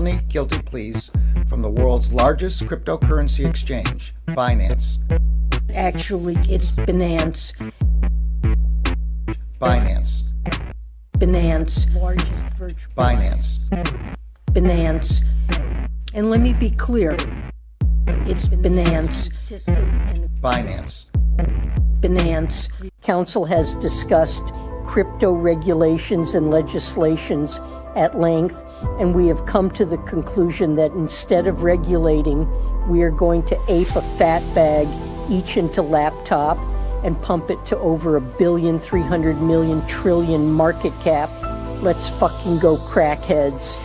felony guilty pleas from the world's largest cryptocurrency exchange, Binance. Actually, it's Binance. Binance. Binance. Largest virtual. Binance. Binance. And let me be clear. It's Binance. Binance. Binance. Council has discussed crypto regulations and legislations at length, and we have come to the conclusion that instead of regulating, we are going to ape a fat bag each into laptop and pump it to over $1,300,000,000,000,000,000,000,000 market cap. Let's fucking go, crackheads.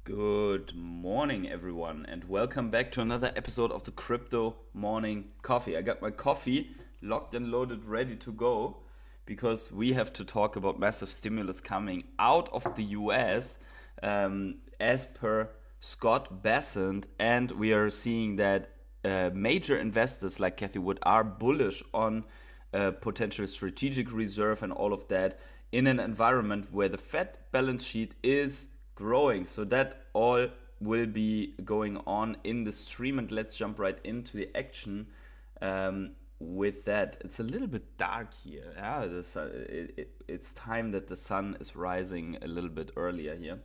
Good morning, everyone, and welcome back to another episode of the Crypto Morning Coffee. I got my coffee locked and loaded, ready to go, because we have to talk about massive stimulus coming out of the US, as per Scott Bessent, and we are seeing that major investors like Cathie Wood are bullish on potential strategic reserve and all of that in an environment where the Fed balance sheet is growing. So that all will be going on in the stream, and let's jump right into the action with that. It's a little bit dark here. Yeah, it's time that the sun is rising a little bit earlier here.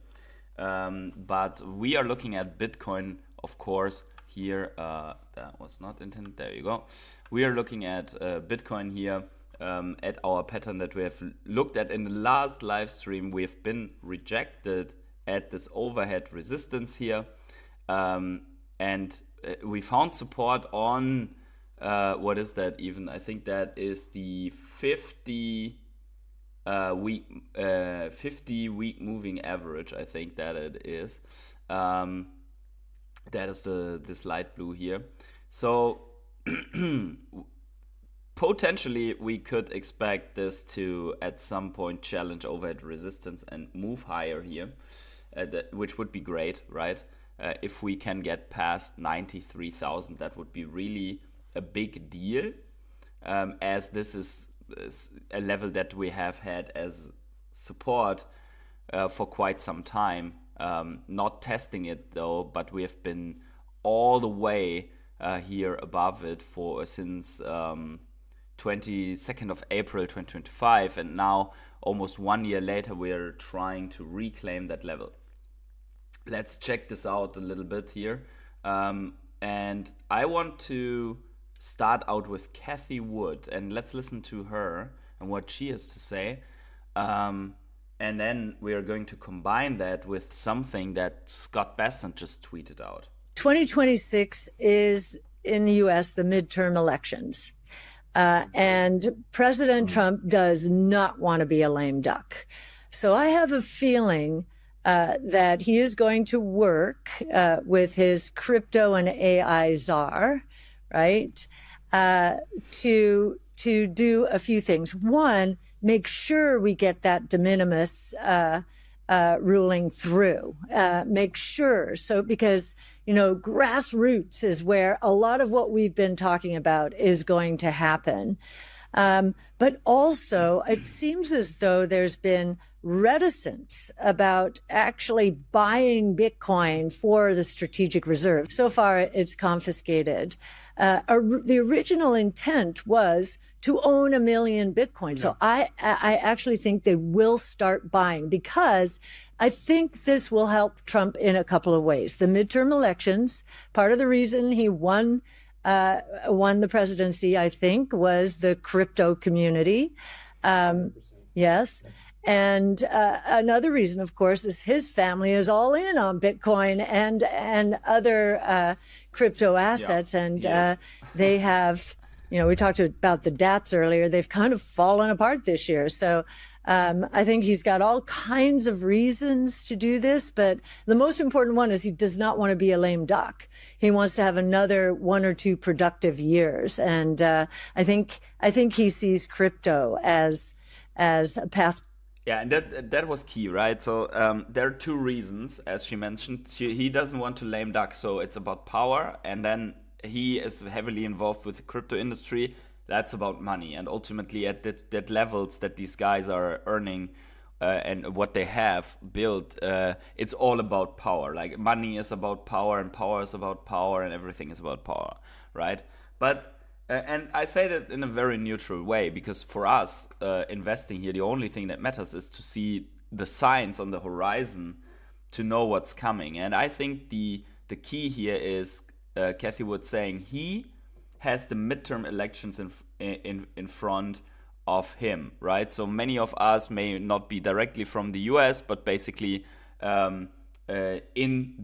But we are looking at Bitcoin, of course, here. That was not intended. There you go. We are looking at Bitcoin here. At our pattern that we have looked at in the last live stream. We have been rejected at this overhead resistance here, and we found support on what is that even? I think that is the 50 week moving average. I think that it is. That is this light blue here. So potentially we could expect this to at some point challenge overhead resistance and move higher here. Which would be great, right? If we can get past 93,000, that would be really a big deal, as this is a level that we have had as support for quite some time. Not testing it though, but we have been all the way here above it since 22nd of April 2025, and now almost 1 year later we are trying to reclaim that level. Let's check this out a little bit here, and I want to start out with Cathie Wood, and let's listen to her and what she has to say, and then we are going to combine that with something that Scott Bessent just tweeted out. 2026 is in the US the midterm elections. And President Trump does not want to be a lame duck. So I have a feeling that he is going to work with his crypto and AI czar, right, to do a few things. One, make sure we get that de minimis ruling through. Make sure. So because, grassroots is where a lot of what we've been talking about is going to happen. But also, it seems as though there's been reticence about actually buying Bitcoin for the strategic reserve. So far, it's confiscated. The original intent was to own 1 million Bitcoin. Yeah. So I actually think they will start buying, because I think this will help Trump in a couple of ways. The midterm elections, part of the reason he won the presidency, I think, was the crypto community. Yes. And another reason, of course, is his family is all in on Bitcoin and other crypto assets. Yeah. And they have, we talked about the DATs earlier. They've kind of fallen apart this year. So I think he's got all kinds of reasons to do this, but the most important one is he does not want to be a lame duck. He wants to have another 1 or 2 productive years. And I think he sees crypto as a path. Yeah, and that was key, right? So there are 2 reasons, as she mentioned. He doesn't want to lame duck, so it's about power, and then he is heavily involved with the crypto industry. That's about money, and ultimately at that levels that these guys are earning and what they have built, it's all about power. Like money is about power, and power is about power, and everything is about power, right? But and I say that in a very neutral way, because for us investing here, the only thing that matters is to see the signs on the horizon to know what's coming. And I think the key here is Cathie Wood saying he has the midterm elections in front of him, right? So many of us may not be directly from the US, but basically in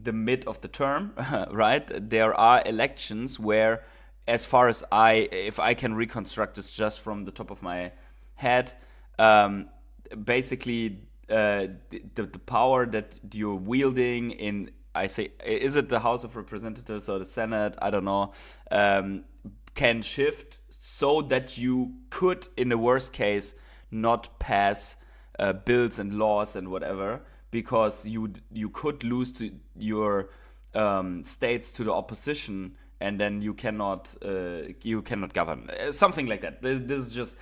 the mid of the term, right? There are elections where, as far as if I can reconstruct this just from the top of my head, basically the power that you're wielding in, I think, is it the House of Representatives or the Senate? I don't know. Can shift so that you could, in the worst case, not pass bills and laws and whatever, because you could lose your states to the opposition, and then you cannot govern. Something like that. This is just,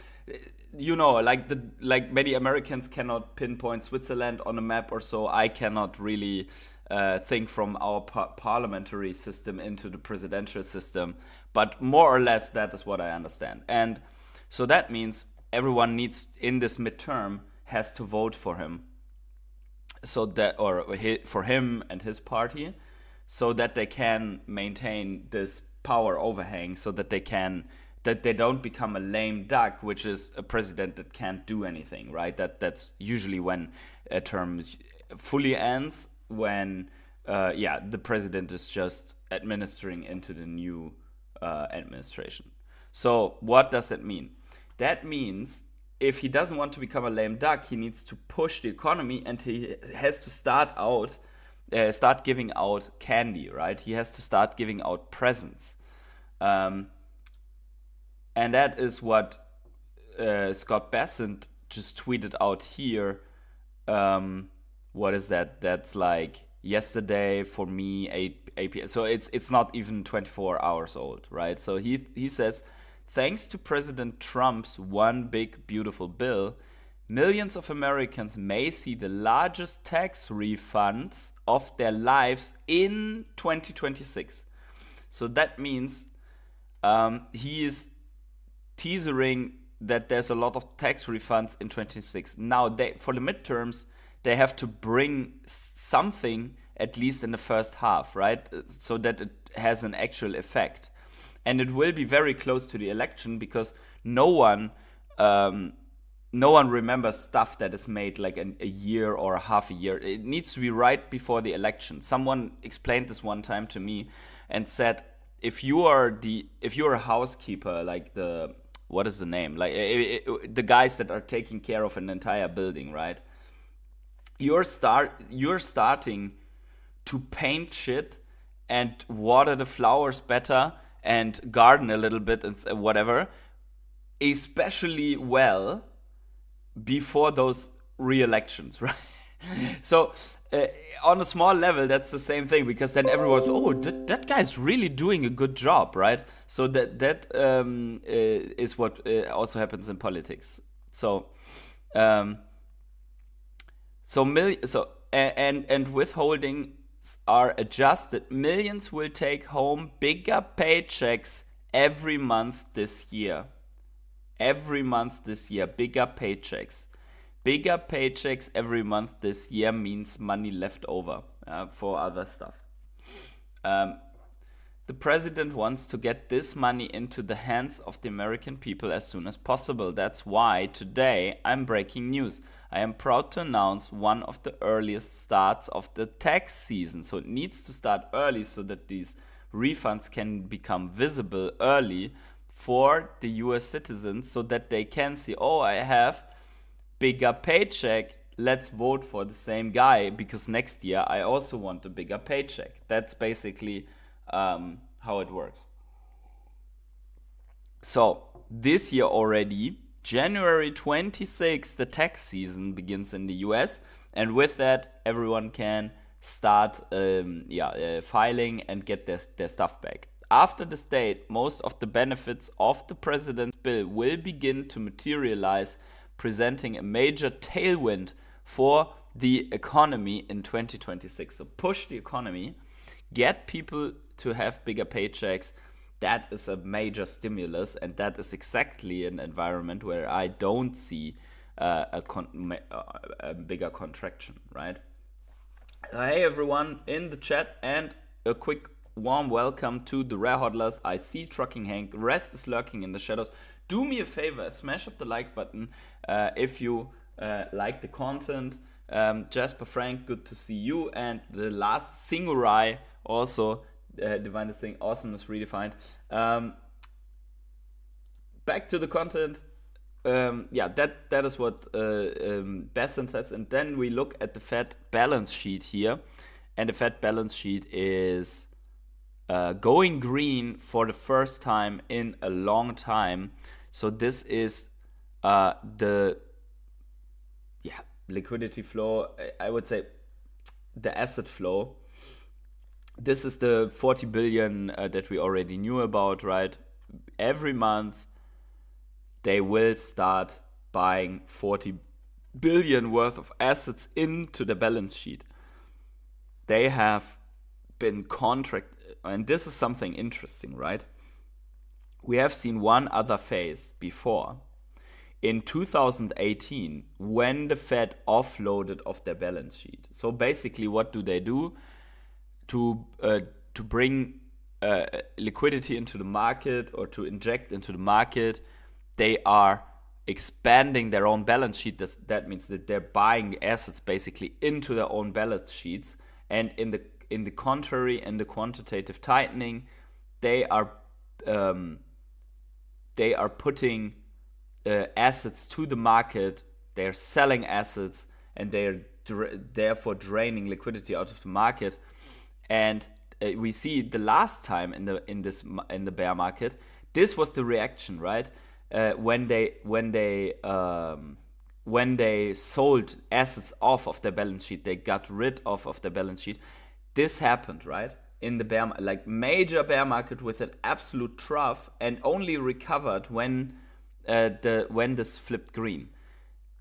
like many Americans cannot pinpoint Switzerland on a map or so. I cannot really think from our parliamentary system into the presidential system, but more or less that is what I understand. And so that means everyone needs, in this midterm, has to vote for him, so that, or for him and his party, so that they can maintain this power overhang, so that they don't become a lame duck, which is a president that can't do anything, right? That's usually when a term fully ends, when the president is just administering into the new administration. So what does that mean? That means if he doesn't want to become a lame duck, he needs to push the economy, and he has to start giving out candy, right? He has to start giving out presents. And that is what Scott Bessent just tweeted out here. What is that? That's like yesterday for me, 8 p.m. So it's not even 24 hours old, right? So he says, thanks to President Trump's one big beautiful bill, millions of Americans may see the largest tax refunds of their lives in 2026. So that means he is teasering that there's a lot of tax refunds in 2026. Now, for the midterms, they have to bring something at least in the first half, right? So that it has an actual effect. And it will be very close to the election, because no one remembers stuff that is made like a year or a half a year. It needs to be right before the election. Someone explained this one time to me and said, if you are a housekeeper, like what is the name? Like the guys that are taking care of an entire building, right? You're starting to paint shit and water the flowers better and garden a little bit and whatever, especially well before those re-elections, right? So on a small level, that's the same thing, because then everyone's, that guy's really doing a good job, right? So that is what also happens in politics. So and withholdings are adjusted. Millions will take home bigger paychecks every month this year. Bigger paychecks. Bigger paychecks every month this year means money left over for other stuff. The president wants to get this money into the hands of the American people as soon as possible. That's why today I'm breaking news. I am proud to announce one of the earliest starts of the tax season. So it needs to start early so that these refunds can become visible early for the US citizens, so that they can see, I have bigger paycheck, let's vote for the same guy because next year I also want a bigger paycheck. That's basically how it works. So this year already, January 26th, the tax season begins in the US. And with that, everyone can start filing and get their stuff back. After this date, most of the benefits of the president's bill will begin to materialize, presenting a major tailwind for the economy in 2026. So push the economy, get people to have bigger paychecks. That is a major stimulus, and that is exactly an environment where I don't see a bigger contraction, right? Hey everyone in the chat, and a quick warm welcome to the Rare Hodlers. I see Trucking Hank, rest is lurking in the shadows. Do me a favor, smash up the like button if you like the content. Jasper Frank, good to see you. And the last Singurai, also Divine this thing, awesomeness redefined. Back to the content. That is what Bessent says. And then we look at the Fed balance sheet here. And the Fed balance sheet is going green for the first time in a long time. So this is the liquidity flow. I would say the asset flow. This is the 40 billion that we already knew about, right? Every month they will start buying 40 billion worth of assets into the balance sheet. They have been and this is something interesting, right? We have seen one other phase before. In 2018, when the Fed offloaded off their balance sheet. So basically, what do they do to bring liquidity into the market or to inject into the market? They are expanding their own balance sheet. That means that they're buying assets basically into their own balance sheets. And in the contrary, in the quantitative tightening, they are putting assets to the market. They're selling assets, and they're therefore draining liquidity out of the market. And we see the last time in the bear market, this was the reaction, right? When they sold assets off of their balance sheet, they got rid of their balance sheet. This happened, right? In the major bear market with an absolute trough, and only recovered when this flipped green.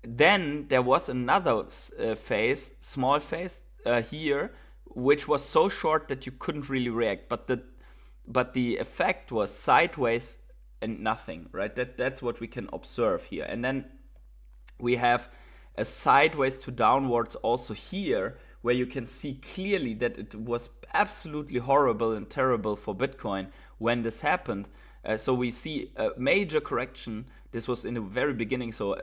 Then there was another small phase here, which was so short that you couldn't really react. But the effect was sideways and nothing, right? That's what we can observe here. And then we have a sideways to downwards also here, where you can see clearly that it was absolutely horrible and terrible for Bitcoin when this happened. So we see a major correction. This was in the very beginning. So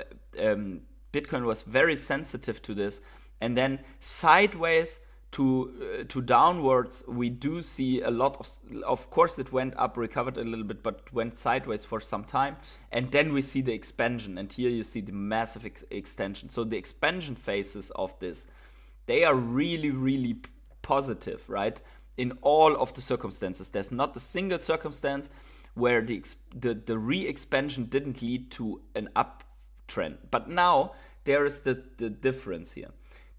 Bitcoin was very sensitive to this. And then sideways to downwards, we do see a lot of course it went up, recovered a little bit, but went sideways for some time. And then we see the expansion. And here you see the massive extension. So the expansion phases of this, they are really, really positive, right? In all of the circumstances. There's not a single circumstance where the re-expansion didn't lead to an uptrend. But now there is the difference here.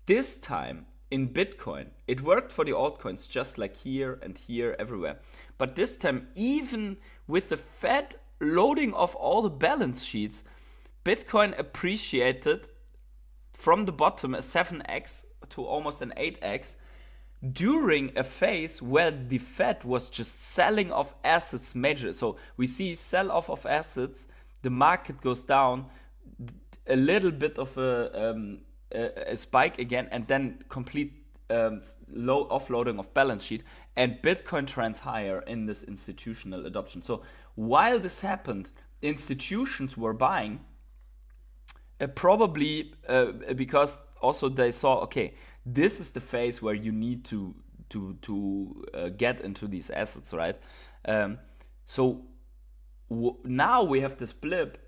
This time in Bitcoin, it worked for the altcoins just like here and here, everywhere. But this time, even with the Fed loading off all the balance sheets, Bitcoin appreciated from the bottom a 7x to almost an 8x during a phase where the Fed was just selling off assets major. So we see sell off of assets, the market goes down, a little bit of a spike again, and then complete low offloading of balance sheet, and Bitcoin trends higher in this institutional adoption. So while this happened, institutions were buying, probably because also they saw, okay, this is the phase where you need to get into these assets, right? So now we have this blip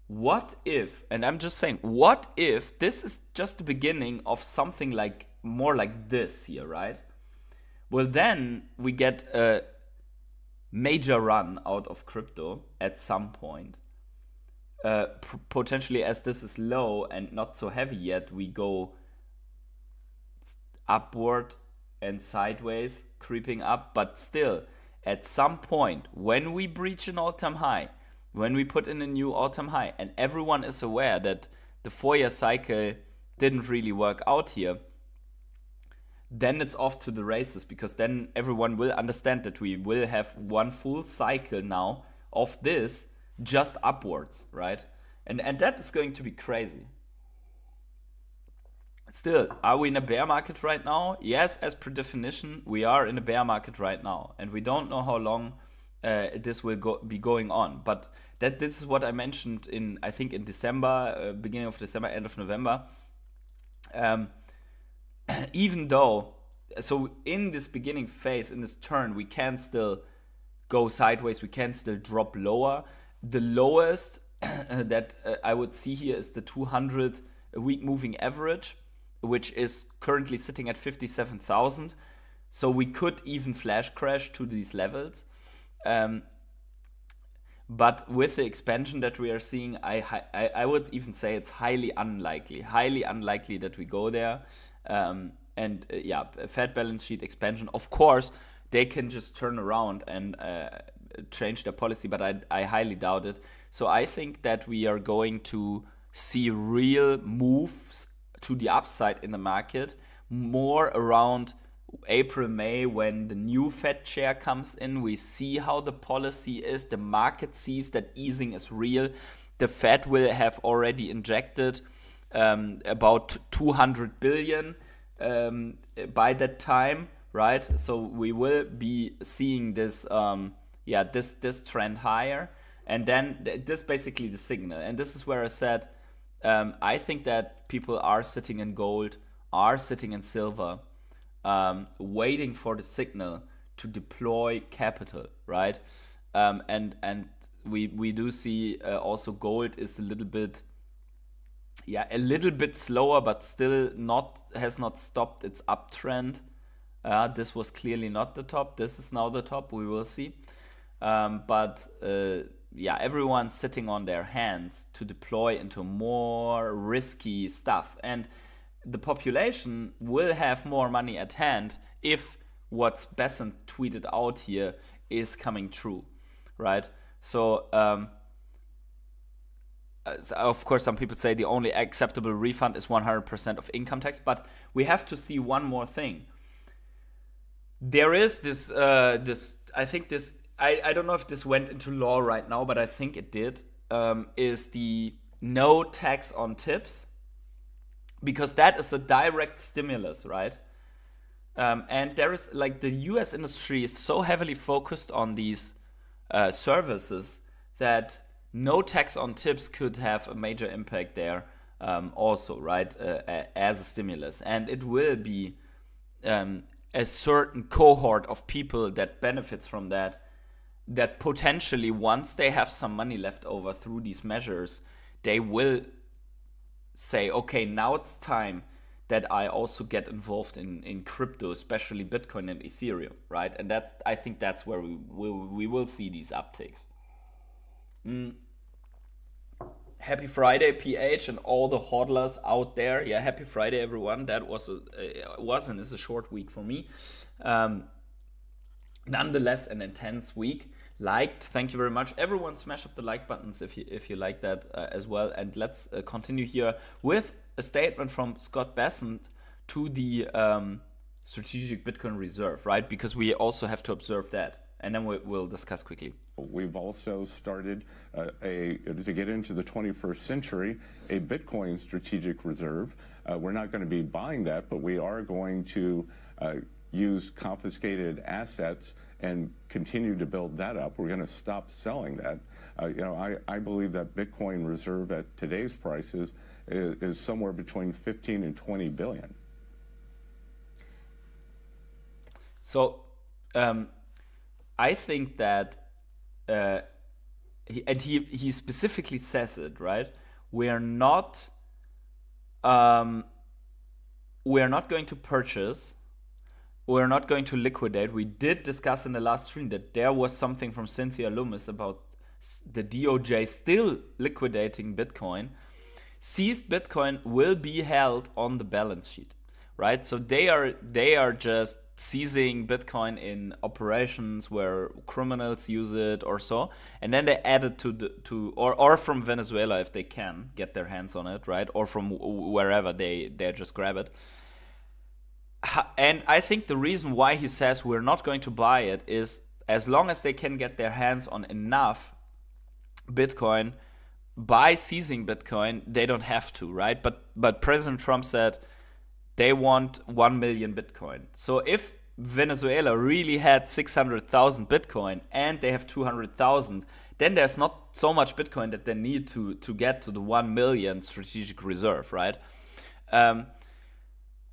what if, and I'm just saying, what if this is just the beginning of something like more like this here, right? Well, then we get a major run out of crypto at some point. Potentially, as this is low and not so heavy yet, we go upward and sideways, creeping up. But still, at some point, when we breach an all-time high, when we put in a new all-time high, and everyone is aware that the 4-year cycle didn't really work out here, then it's off to the races, because then everyone will understand that we will have one full cycle now of this just upwards, right? And that is going to be crazy. Still, are we in a bear market right now? Yes, as per definition, we are in a bear market right now, and we don't know how long this will be going on. But this is what I mentioned I think in December, beginning of December, end of November. Even though, so in this beginning phase, in this turn, we can still go sideways, we can still drop lower. The lowest that I would see here is the 200 week moving average, which is currently sitting at 57,000. So we could even flash crash to these levels. But with the expansion that we are seeing, I would even say it's highly unlikely that we go there. Fed balance sheet expansion. Of course, they can just turn around and change their policy, but I highly doubt it. So I think that we are going to see real moves to the upside in the market more around April, May, when the new Fed chair comes in. We see how the policy is. The market sees that easing is real. The Fed will have already injected about 200 billion by that time, right? So we will be seeing this this trend higher, and then this basically the signal. And this is where I said I think that people are sitting in gold, are sitting in silver, waiting for the signal to deploy capital, right? And we do see also gold is a little bit slower, but still has not stopped its uptrend. This was clearly not the top. This is now the top. We will see. Everyone's sitting on their hands to deploy into more risky stuff. And the population will have more money at hand if what's Bessent tweeted out here is coming true, right? So, of course, some people say the only acceptable refund is 100% of income tax, but we have to see one more thing. There is this, I don't know if this went into law right now, but I think it did, is the no tax on tips, because that is a direct stimulus, right? And there is, like, the US industry is so heavily focused on these services that no tax on tips could have a major impact there also, right, as a stimulus. And it will be a certain cohort of people that benefits from that potentially, once they have some money left over through these measures, they will say, okay, now it's time that I also get involved in crypto, especially Bitcoin and Ethereum, right? And I think that's where we will see these uptakes. Happy Friday, PH, and all the hodlers out there. Yeah, happy Friday, everyone. That was and is a short week for me. Nonetheless, an intense week. Thank you very much. Everyone smash up the like buttons if you like that as well. And let's continue here with a statement from Scott Bessent to the strategic Bitcoin reserve, right? Because we also have to observe that. And then we'll discuss quickly. We've also started to get into the 21st century, a Bitcoin strategic reserve. We're not going to be buying that, but we are going to use confiscated assets and continue to build that up. We're going to stop selling that. I believe that Bitcoin reserve at today's prices is somewhere between 15 and 20 billion. So, I think that he specifically says it, right? We're not going to purchase. We're not going to liquidate. We did discuss in the last stream that there was something from Cynthia Loomis about the DOJ still liquidating Bitcoin. Seized Bitcoin will be held on the balance sheet, right? So they are just seizing Bitcoin in operations where criminals use it or so, and then they add it or from Venezuela if they can get their hands on it, right? Or from wherever they just grab it. And I think the reason why he says we're not going to buy it is as long as they can get their hands on enough Bitcoin by seizing Bitcoin, they don't have to, right? But President Trump said they want 1 million Bitcoin. So if Venezuela really had 600,000 Bitcoin and they have 200,000, then there's not so much Bitcoin that they need to get to the 1 million strategic reserve, right?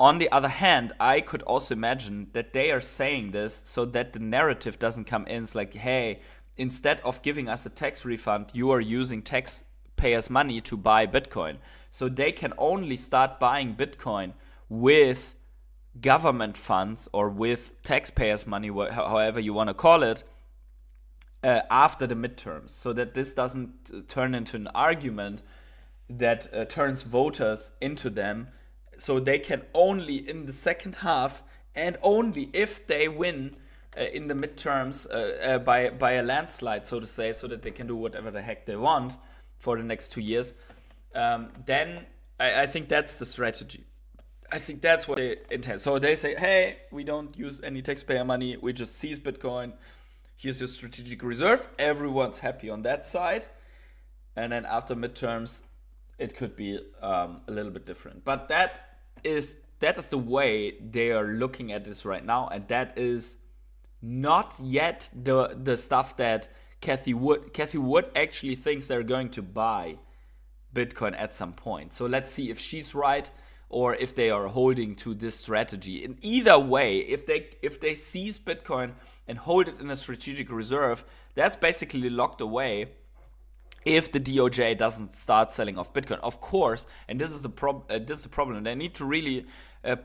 On the other hand, I could also imagine that they are saying this so that the narrative doesn't come in. It's like, hey, instead of giving us a tax refund, you are using taxpayers' money to buy Bitcoin. So they can only start buying Bitcoin with government funds or with taxpayers' money, however you want to call it, after the midterms. So that this doesn't turn into an argument that turns voters into them. So they can only in the second half, and only if they win in the midterms by a landslide, so to say, so that they can do whatever the heck they want for the next 2 years, then I think that's the strategy. I think that's what they intend. So they say, hey, we don't use any taxpayer money. We just seize Bitcoin. Here's your strategic reserve. Everyone's happy on that side. And then after midterms, it could be a little bit different. But that is the way they are looking at this right now. And that is not yet the stuff that Cathie Wood actually thinks they're going to buy Bitcoin at some point. So let's see if she's right or if they are holding to this strategy. In either way, if they seize Bitcoin and hold it in a strategic reserve, that's basically locked away if the DOJ doesn't start selling off Bitcoin. Of course, and this is the problem. They need to really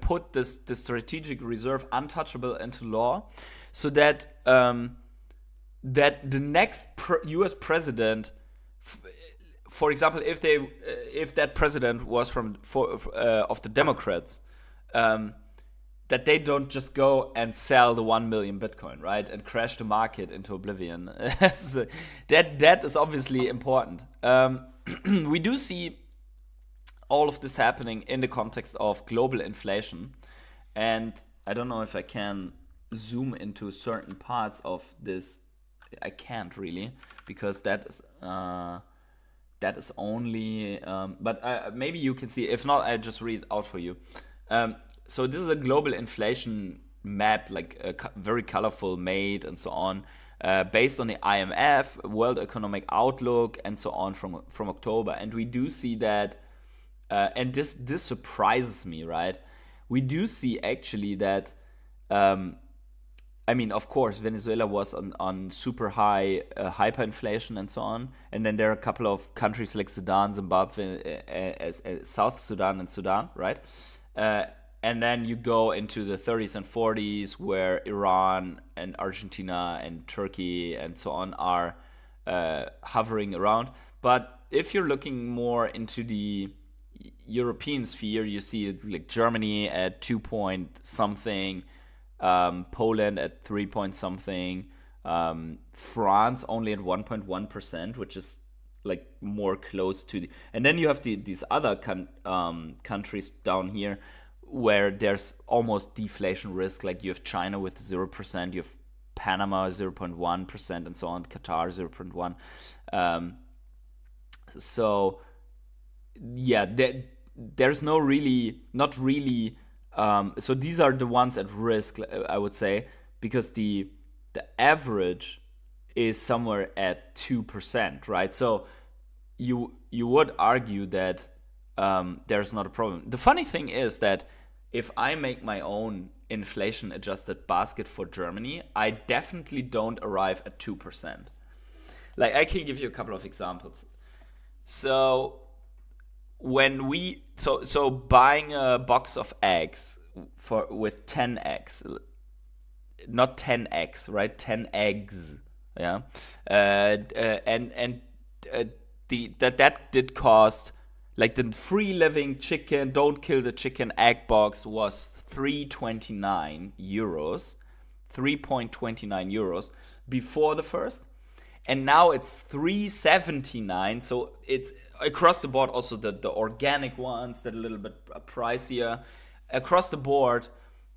put this strategic reserve untouchable into law, so that that the next U.S. president, for example, if that president was of the Democrats, that they don't just go and sell the 1 million Bitcoin, right, and crash the market into oblivion. that is obviously important. We do see all of this happening in the context of global inflation, and I don't know if I can zoom into certain parts of this. I can't really, because that is only. But maybe you can see. If not, I just read it out for you. So this is a global inflation map, like very colorful, made and so on, based on the IMF, World Economic Outlook, and so on from October. And we do see that, and this surprises me, right? We do see actually that, I mean, of course, Venezuela was on super high hyperinflation and so on. And then there are a couple of countries like Sudan, Zimbabwe, South Sudan and Sudan, right? And then you go into the 30s and 40s where Iran and Argentina and Turkey and so on are hovering around. But if you're looking more into the European sphere, you see like Germany at 2 point something, Poland at 3 point something, France only at 1.1%, which is like more close to the, and then you have these other countries down here where there's almost deflation risk, like you have China with 0%, you have Panama 0.1%, and so on, Qatar 0.1. So yeah, there's not really. So these are the ones at risk, I would say, because the average is somewhere at 2%, right? So you would argue that there's not a problem. The funny thing is that if I make my own inflation-adjusted basket for Germany, I definitely don't arrive at 2%. Like, I can give you a couple of examples. So when so buying a box of eggs with 10 eggs, not 10 eggs, right? 10 eggs, yeah. That did cost, like, the free living chicken, don't kill the chicken egg box was 3.29 euros before the first. And now it's 3.79, so it's across the board. Also the organic ones that are a little bit pricier. Across the board,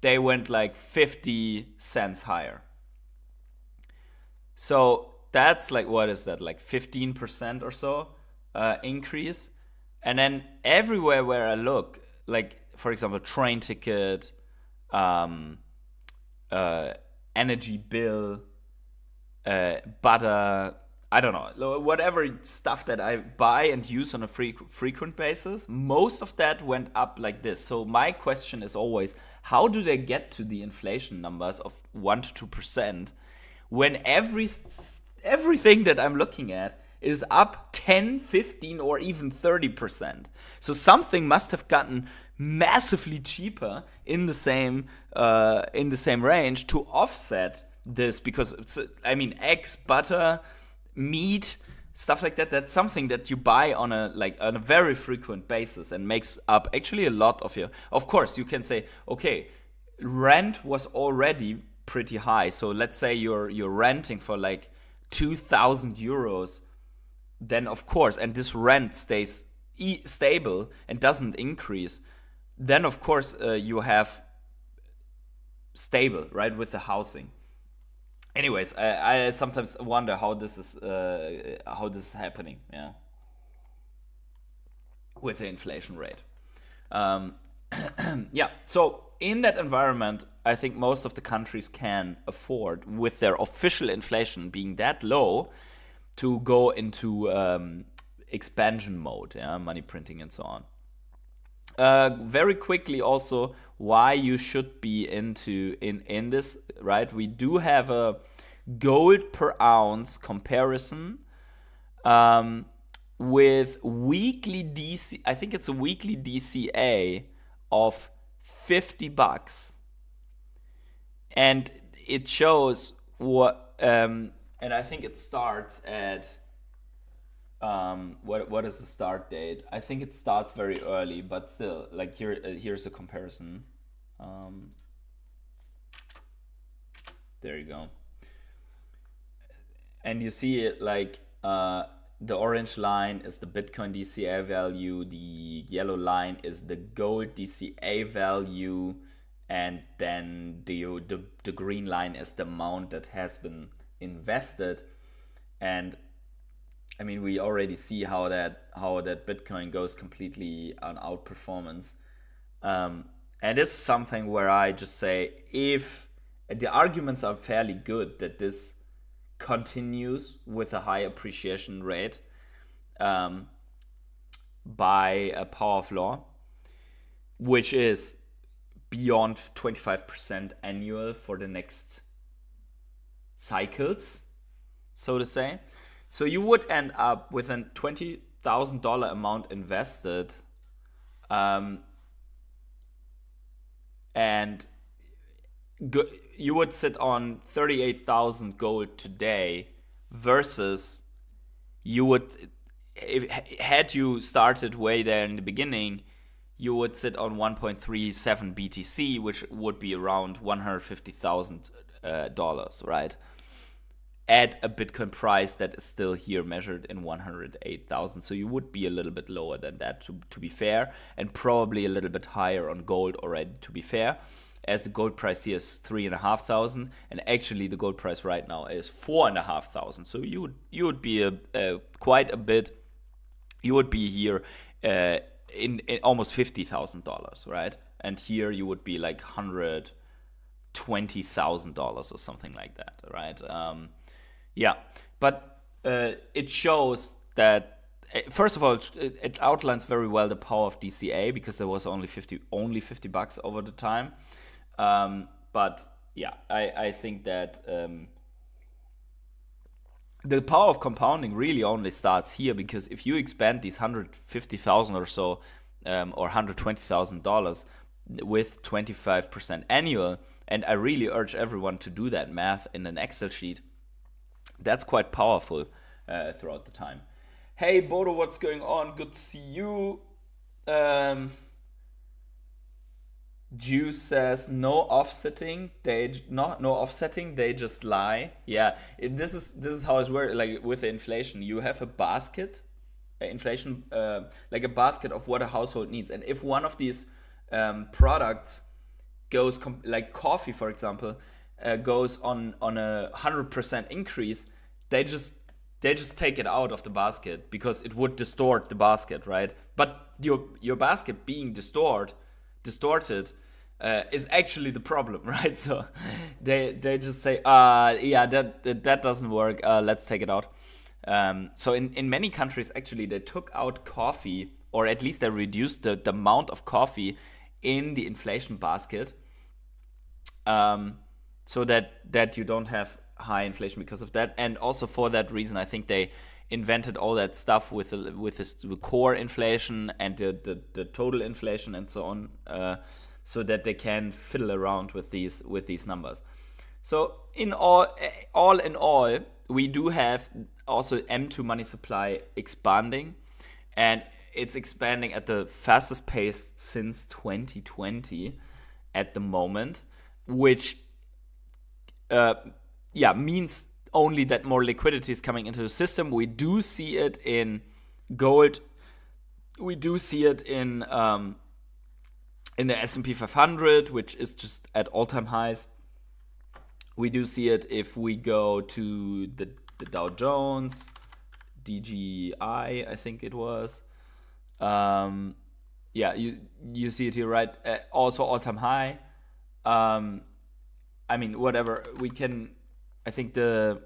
they went like 50 cents higher. So that's like, what is that, like 15% or so increase. And then everywhere where I look, like, for example, train ticket, energy bill, butter, I don't know, whatever stuff that I buy and use on a frequent basis, most of that went up like this. So my question is always, how do they get to the inflation numbers of 1 to 2% when everything that I'm looking at is up 10, 15, or even 30%? So something must have gotten massively cheaper in the same range to offset this, because eggs, butter, meat, stuff like that, that's something that you buy on a very frequent basis and makes up actually a lot of your. Of course, you can say, okay, rent was already pretty high. So let's say you're renting for like 2,000 euros, then of course, and this rent stays stable and doesn't increase, then of course you have stable, right, with the housing. Anyways, I sometimes wonder how this is happening, yeah, with the inflation rate. Yeah, so in that environment, I think most of the countries can afford, with their official inflation being that low, to go into expansion mode, yeah, money printing and so on. Very quickly also, why you should be in this, right? We do have a gold per ounce comparison with weekly DC. I think it's a weekly DCA of $50, and it shows what. And I think it starts at. What is the start date? I think it starts very early, but still, like, here's a comparison. There you go. And you see it, like, the orange line is the Bitcoin DCA value, the yellow line is the gold DCA value, and then the green line is the amount that has been invested. And I mean, we already see how that Bitcoin goes completely on outperformance. And this is something where I just say, if the arguments are fairly good that this continues with a high appreciation rate by a power of law, which is beyond 25% annual for the next cycles, so to say. So you would end up with a $20,000 amount invested, and you would sit on 38,000 gold today, versus you would, had you started way there in the beginning, you would sit on 1.37 BTC, which would be around $150,000, right? At a Bitcoin price that is still here measured in 108,000. So you would be a little bit lower than that, to be fair, and probably a little bit higher on gold already, to be fair, as the gold price here is 3,500, and actually the gold price right now is 4,500. So you would be quite a bit. You would be here in almost $50,000, right? And here you would be like $120,000 or something like that, right? Yeah, but it shows that, first of all, it outlines very well the power of DCA, because there was only $50 over the time. But yeah, I think that the power of compounding really only starts here, because if you expand these 150,000 or so, or $120,000 with 25% annual, and I really urge everyone to do that math in an Excel sheet, that's quite powerful throughout the time. Hey Bodo, what's going on? Good to see you. Juice says no offsetting. No offsetting. They just lie. Yeah, this is how it works. Like with the inflation, you have a basket, inflation, like a basket of what a household needs, and if one of these products goes like coffee, for example, goes on a 100% increase, they just take it out of the basket because it would distort the basket, right? But your basket being distorted is actually the problem, right? So they just say, yeah, that doesn't work. Let's take it out. So in many countries, actually, they took out coffee, or at least they reduced the amount of coffee in the inflation basket, so that you don't have high inflation because of that. And also for that reason, I think they invented all that stuff with the core inflation and the total inflation and so on, so that they can fiddle around with these numbers. So in all in all, we do have also M2 money supply expanding, and it's expanding at the fastest pace since 2020 at the moment, which means only that more liquidity is coming into the system. We do see it in gold. We do see it in the S&P 500, which is just at all-time highs. We do see it if we go to the Dow Jones, DGI, I think it was. You see it here, right? Also all-time high. I mean, whatever we can. I think the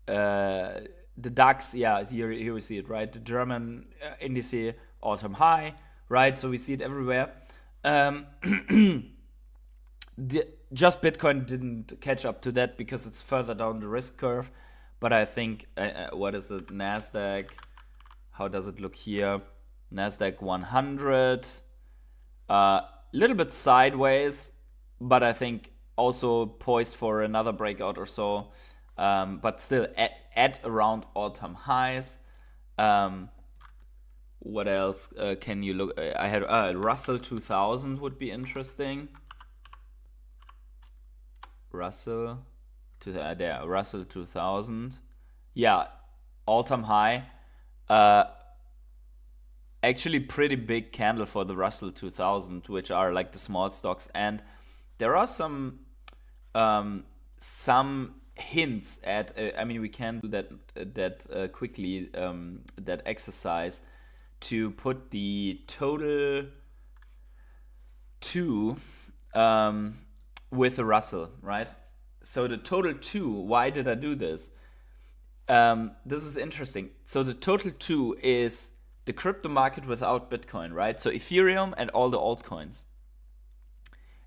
DAX, here we see it, right? The German indice all-time high, right? So we see it everywhere. Just Bitcoin didn't catch up to that because it's further down the risk curve. But I think, what is it? NASDAQ, how does it look here? NASDAQ 100, little bit sideways, but I think also poised for another breakout or so, but still at around all-time highs. What else can you look? I had Russell 2000 would be interesting. Russell 2000. Yeah, all-time high. Actually, pretty big candle for the Russell 2000, which are like the small stocks, and there are some hints at. I mean, we can do that quickly. That exercise to put the total 2 with the Russell, right? So the total 2. Why did I do this? This is interesting. So the total 2 is the crypto market without Bitcoin, right? So Ethereum and all the altcoins.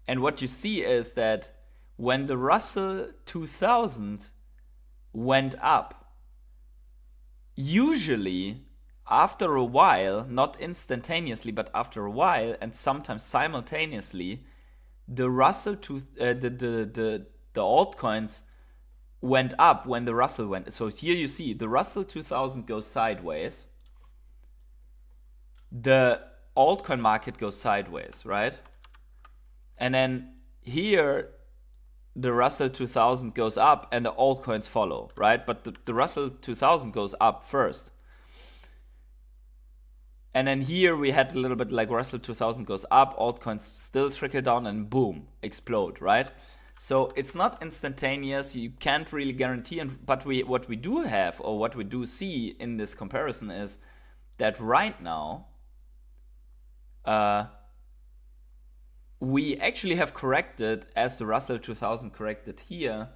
And what you see is that when the Russell 2000 went up, usually after a while, not instantaneously, but after a while, and sometimes simultaneously, the Russell the altcoins went up when the Russell went. So here you see the Russell 2000 goes sideways, the altcoin market goes sideways, right? And then here the Russell 2000 goes up and the altcoins follow, right? But the Russell 2000 goes up first. And then here we had a little bit like Russell 2000 goes up, altcoins still trickle down and boom, explode, right? So it's not instantaneous, you can't really guarantee, but what we do have, or what we do see in this comparison, is that right now, we actually have corrected as the Russell 2000 corrected here,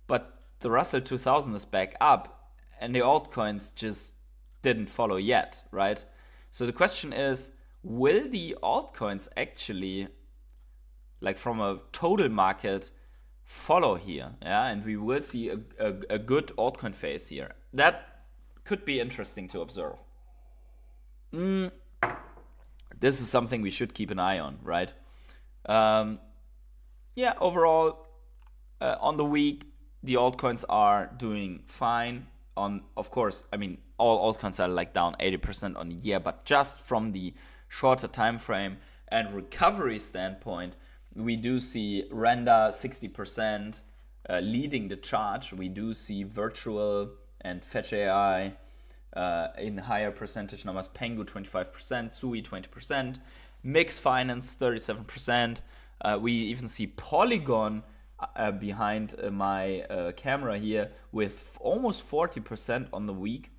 but the Russell 2000 is back up and the altcoins just didn't follow yet, right? So the question is, will the altcoins actually, like from a total market, follow here, yeah, and we will see a good altcoin phase here. That could be interesting to observe. This is something we should keep an eye on, right? Yeah, overall, on the week, the altcoins are doing fine. Of course, I mean, all altcoins are like down 80% on the year, but just from the shorter time frame and recovery standpoint, we do see Renda 60% leading the charge. We do see Virtual and Fetch AI in higher percentage numbers. Pengu 25%, Sui 20%, Mix Finance 37%. We even see Polygon behind my camera here with almost 40% on the week.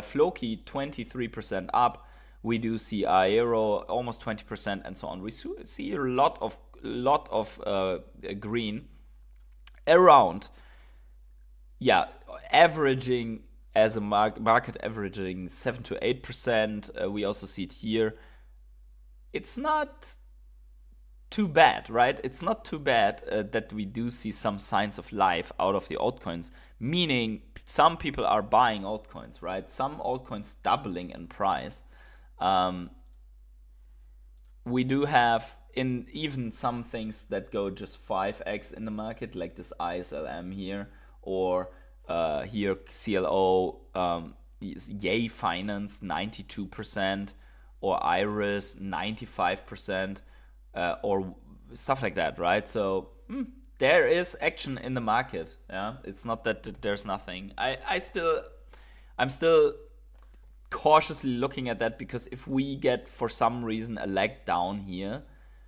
Floki 23% up. We do see Aero almost 20% and so on. We see a lot of green around. Yeah, averaging as a market averaging 7 to 8%. We also see it here. It's not too bad, right? It's not too bad that we do see some signs of life out of the altcoins, meaning some people are buying altcoins, right? Some altcoins doubling in price. We do have in even some things that go just 5x in the market, like this ISLM here, or here CLO, Yay Finance 92%, or Iris 95%, or stuff like that, right? So there is action in the market. Yeah, it's not that there's nothing. I'm still cautiously looking at that, because if we get for some reason a leg down here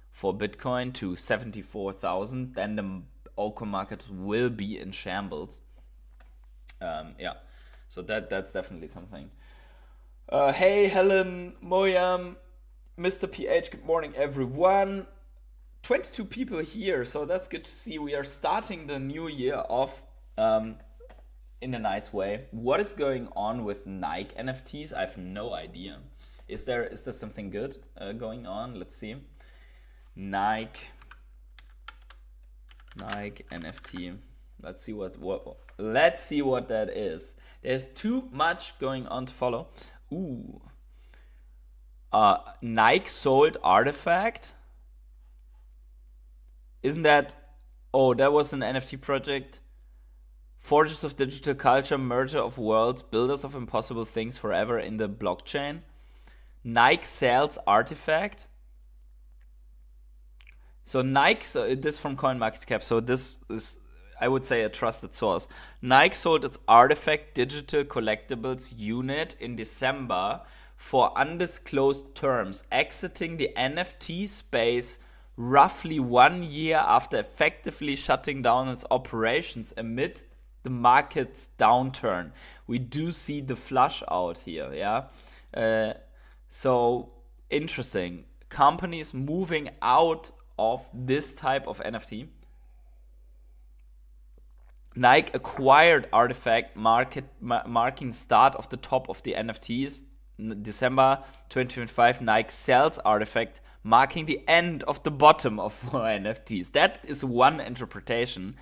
for Bitcoin to 74,000, then the altcoin market will be in shambles. Yeah, so that's definitely something. Hey, Helen, Moyam, Mr. PH, good morning, everyone. 22 people here, so that's good to see. We are starting the new year off in a nice way. What is going on with Nike NFTs? I have no idea. Is there something good going on? Let's see. Nike NFT. Let's see what that is. There's too much going on to follow. Ooh. Nike sold Artifact. Isn't that? Oh, that was an NFT project. Forges of digital culture, merger of worlds, builders of impossible things forever in the blockchain. Nike sells Artifact. So Nike, this from CoinMarketCap. So this is, I would say, a trusted source. Nike sold its Artifact digital collectibles unit in December for undisclosed terms, exiting the NFT space roughly 1 year after effectively shutting down its operations amid the market's downturn. We do see the flush out here, yeah? So interesting. Companies moving out of this type of NFT. Nike acquired Artifact, marking start of the top of the NFTs. December 2025, Nike sells Artifact, marking the end of the bottom of NFTs. That is one interpretation.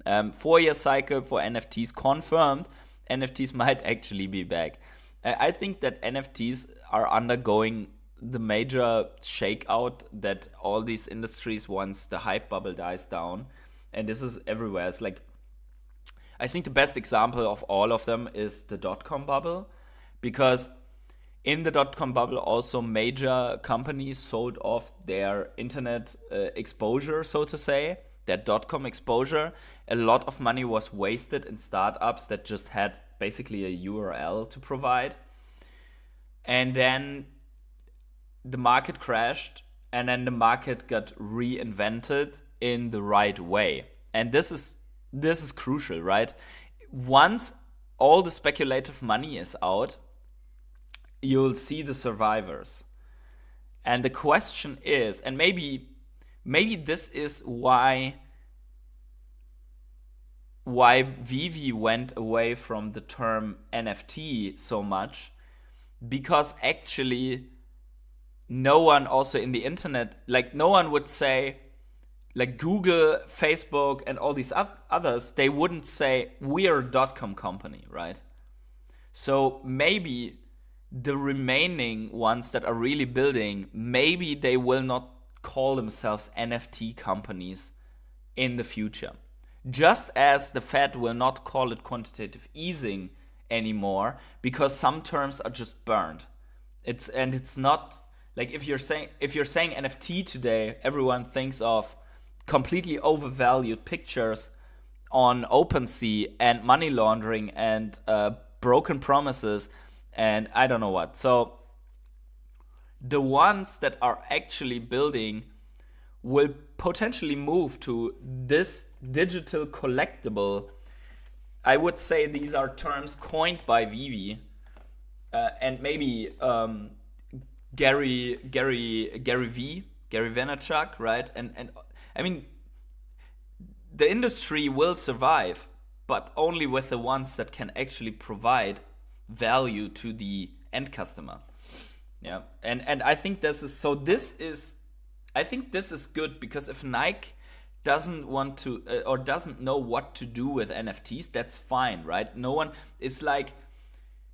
4-year cycle for NFTs confirmed. NFTs might actually be back. I think that NFTs are undergoing the major shakeout that all these industries, once the hype bubble dies down, and this is everywhere. It's like, I think the best example of all of them is the dot-com bubble, because in the dot-com bubble also major companies sold off their internet exposure, so to say, their dot-com exposure. A lot of money was wasted in startups that just had basically a URL to provide. And then the market crashed, and then the market got reinvented in the right way. And this is crucial, right? Once all the speculative money is out, you'll see the survivors. And the question is, and maybe this is why Vivi went away from the term NFT so much, because actually no one also in the internet, like no one would say, like Google, Facebook, and all these others, they wouldn't say we are a .com company, right? So maybe the remaining ones that are really building, maybe they will not call themselves NFT companies in the future. Just as the Fed will not call it quantitative easing anymore, because some terms are just burned. It's not like if you're saying NFT today, everyone thinks of completely overvalued pictures on OpenSea and money laundering and broken promises and I don't know what. So the ones that are actually building will potentially move to this digital collectible. I would say these are terms coined by Vivi and maybe Gary Vaynerchuk, right? And I mean, the industry will survive, but only with the ones that can actually provide value to the end customer. Yeah, and I think this is good, because if Nike doesn't want to or doesn't know what to do with NFTs, that's fine, right? No one. It's like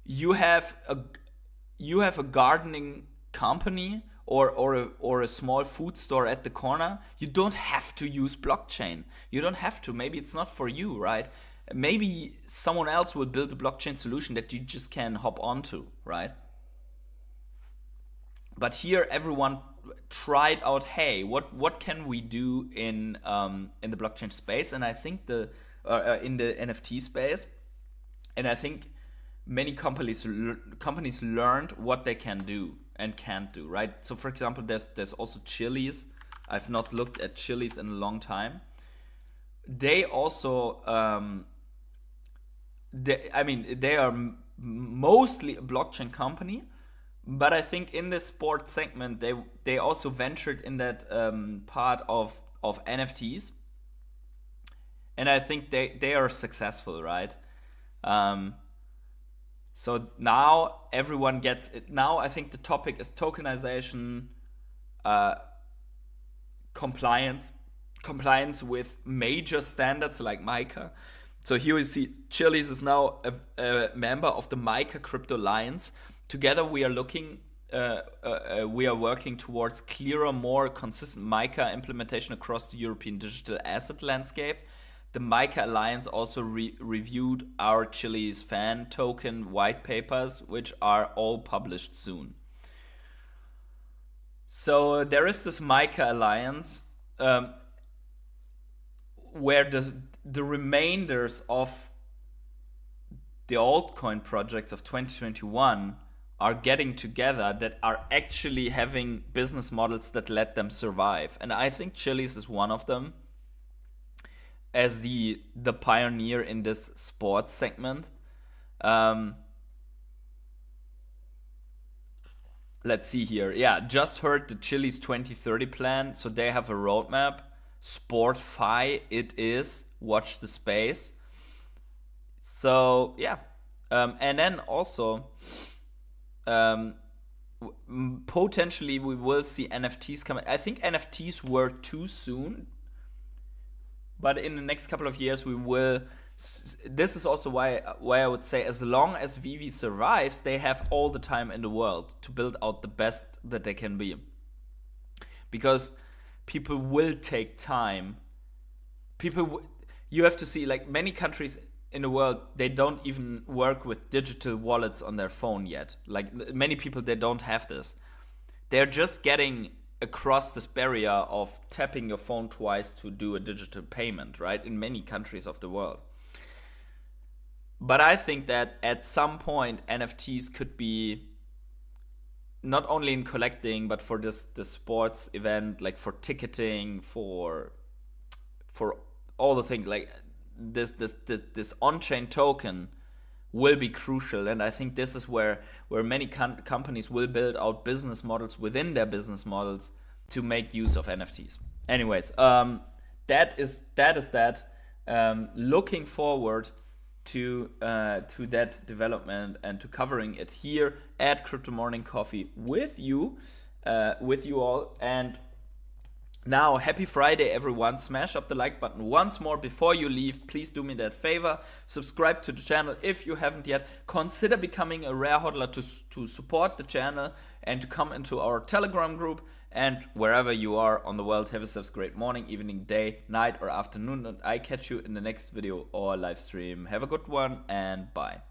you have a gardening company or a small food store at the corner. You don't have to use blockchain. You don't have to. Maybe it's not for you, right? Maybe someone else will build a blockchain solution that you just can hop onto, right? But here everyone tried out, hey, what can we do in the blockchain space? And I think in the NFT space, and I think many companies learned what they can do and can't do, right? So for example, there's also Chili's. I've not looked at Chili's in a long time. They also they are mostly a blockchain company, but I think in the sports segment they also ventured in that part of NFTs, and I think they are successful, right? So now everyone gets it. Now I think the topic is tokenization, compliance with major standards like MiCA. So here you see Chili's is now a member of the MiCA Crypto Alliance. Together we are working towards clearer, more consistent MiCA implementation across the European digital asset landscape. The MiCA Alliance also reviewed our Chili's fan token white papers, which are all published soon. So there is this MiCA Alliance where the remainders of the altcoin projects of 2021 are getting together that are actually having business models that let them survive. And I think Chili's is one of them, as the pioneer in this sports segment. Let's see here. Yeah, just heard the Chili's 2030 plan. So they have a roadmap. Sportfi it is. Watch the space. So yeah. And then also potentially we will see NFTs coming. I think NFTs were too soon, but in the next couple of years we will. This is also why I would say, as long as Vivi survives, they have all the time in the world to build out the best that they can be, because people will take time. You have to see, like, many countries in the world, they don't even work with digital wallets on their phone yet. Like, many people, they don't have this. They're just getting across this barrier of tapping your phone twice to do a digital payment, right? In many countries of the world. But I think that at some point NFTs could be not only in collecting, but for the sports event, like for ticketing, for all the things, like this on-chain token will be crucial. And I think this is where many companies will build out business models within their business models to make use of NFTs. Anyways, that is that. Looking forward to that development and to covering it here at Crypto Morning Coffee with you all. And Now, happy Friday, everyone. Smash up the like button once more before you leave. Please do me that favor. Subscribe to the channel if you haven't yet. Consider becoming a rare hodler to support the channel and to come into our Telegram group. And wherever you are on the world, have yourselves a great morning, evening, day, night, or afternoon. And I catch you in the next video or live stream. Have a good one and bye.